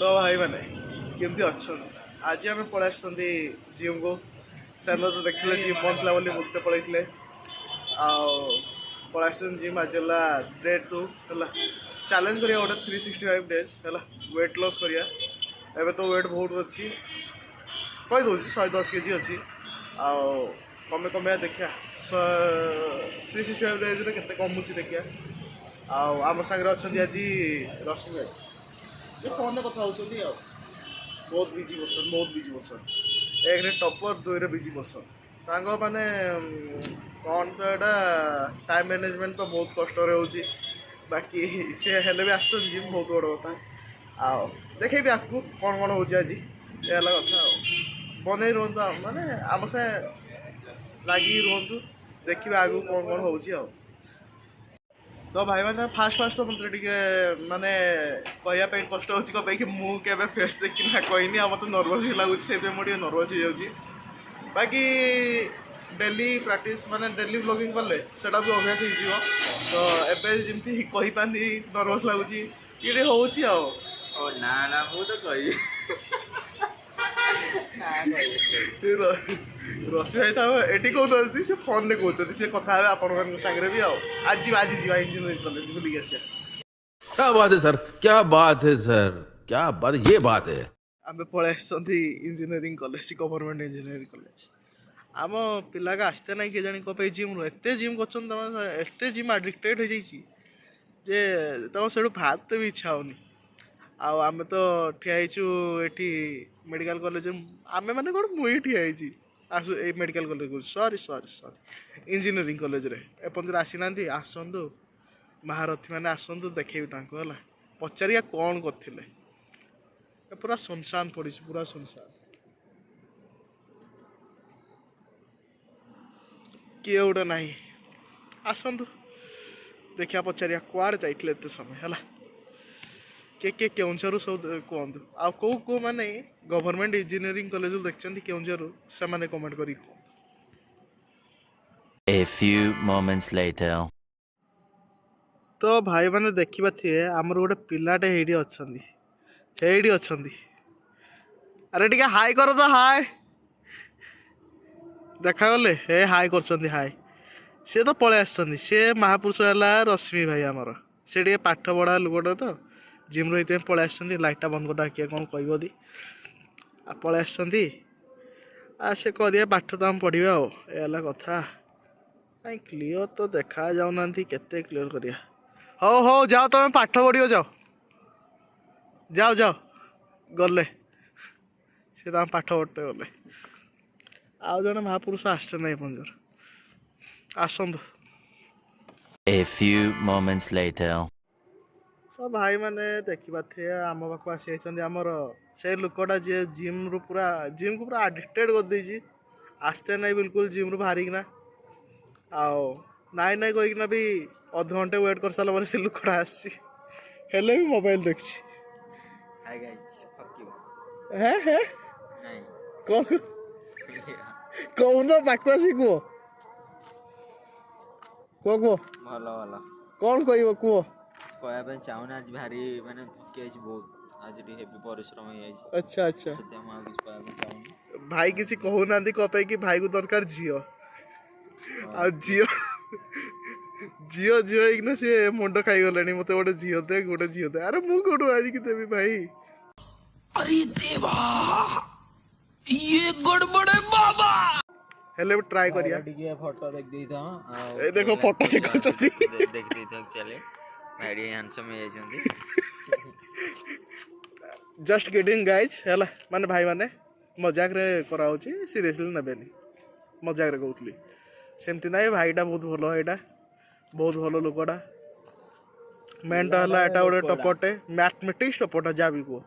तो भाई मैंने केमती अच्छा आज आम पलि जिम को सेन तो देखते जिम बंद था मुझे पलैते पलि जिम आज डे 2 है चैलेंज करिया गोटे 365 डेज है वेट लॉस करिया एबे तो वेट बहुत अच्छी कही दूसरी 110 केजी अच्छी कमे कमे देखा 365 डेज के कमुची देखिया आम सागर अच्छा आज रश्मि भाई ये फोन में कथा होती बहुत बिजी पर्सन एक टपर 2 बिजी पर्सन माने कौन तो यहाँ टाइम मैनेजमेंट तो बहुत कष्ट हो बाकी सी हेल्ले भी आस जिम बहुत बड़ कथा आ देखे आपको कौन कौन हो आज ये कथा बन रुहतु माने आम से लगी रुहतु देखिए आगू कौन कौन हो तो भाई मैंने फास्ट फास्ट तो मतलब माने कहवाई कष्ट हो कहीं मुझे फेस देखना कहनी मत नर्वस भी लगुच से मुझे नर्वस हो जाऊँगी बाकी डेली प्रैक्टिस माने डेली व्लॉगिंग कले सेटा भी अभ्यास हो तो एवं जमी कहीपानी नर्वस लगुच ये हो ना ना मु तो कही रश्मि भाई तो ये कहते से फोन में कहते से कथा आपण सागर भी आज आज जी इंजीनियरिंग कॉलेज बुलिक आस क्या बात है सर, क्या बात है सर, क्या बात, ये बात है। आम पलि engineering college government engineering college आम पिला का आसते ना किए जानी कहीं जिम रू एत जिम करते जिम आडिक्टेड हो जाइए जे तुम से बाहर भी इच्छा होनी आम तो ठिया ये मेडिकल कॉलेज आम मैंने कौन मुझे ठिया आसु ये मेडिकल कॉलेज को sorry sorry sorry engineering college रे एपंजर आसी ना आसतु महारथी मैंने आसतु देखेबी है पचारिया कौन करते पूरा सुनसान पड़ी पूरा सुनसान किए गोटे ना आसतु देखिया पचारिया कुआड़े जाइए एत समय है किए केउंझर सब कहतु आ कौ मैंने गवर्नमेंट इंजीनियरिंग कॉलेज देखते केउंझर से मैंने कमेंट करी A few moments later. तो भाई मैंने देखा थे आमर गोटे पिलाटे हेडी अच्छा अरे टे हाई कर तो हाय देखा गले हे हाई कर हाय सी तो पलि सी महापुरुष है रश्मि भाई आमर से टे पाठ पढ़ा लुकटा तो जिम रू पलि लाइटा बंद कर किए कौन कहदी पलि से करिए पाठ तो आम पढ़ा ये कथा कहीं क्लीयर तो देखा जाऊना केते क्लीयर करिया हो हो जाओ तुम पाठ पढ़ियो जाओ जाओ जाओ गले सी तो पाठ पढ़ते गले आउ जड़े महापुरुष आसते ना पंजर आसतु A few moments later. तो भाई मैंने देखा थे आम पाक आसी आमर से लुकटा जी जिम रू पूरा जिम को पूरा आडिक्टेड कर देछि आसते ना बिल्कुल जिम रू बाहरिकिना आओ नाई नाई कहीकिना भी अध घंटे वेट कर सारा से लुकटा आसी हेले भी मोबाइल देखछि हाय गाइस फक यू है नहीं कौन कौन बाकवासी को भलो भलो कौन कहब कह कहया चाहूना आज भारी माने थके बहुत आज हेवी परिश्रम हो अच्छा अच्छा चाहूनी भाई किसी कहूना कपे कि भाई को दरकार झील आ झील झील झील सी मुंड खाई गलानी मत गोटे झील दे अरे मु कौटू आणिकी देवी भाई अरे देवा, ये गड़बड़ है बाबा। हेले ट्राई करिया टिके फोटो देख दी था ए देखो फोटो देखो चंदी देख दी था चले भाई हैंडसम है जंदी जस्ट गेटिंग गाइज हैला माने भाई माने मजाक रे करा होची सीरियसली नेबेनी मजाक रे कहउतली सेमती ना भाईटा बहुत भलो एटा बहुत भलो लोकटा मेनटा हला एटा गोटे टपटे मैथमेटिक्स टपटा जा भी को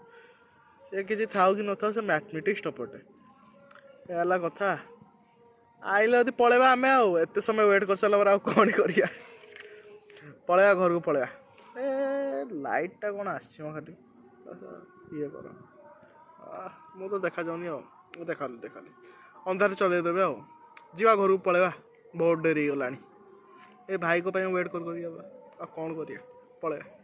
से किसी थाउ कि न थाउ से मैथमेटिक्स टपटे एला कथा आइले यदि पळेबा आमे आउ एते समय वेट कर साला आ कोन करिया पळेबा घर को पळेबा ए लाइट टा कोन आछि म खाली ये कर मु तो देखा जाउनी देखाली अंधार चले देबे आ जीवा घर को पळेबा बहुत डेरी गलानी ए भाई को वेट कर कौन करिया पळेबा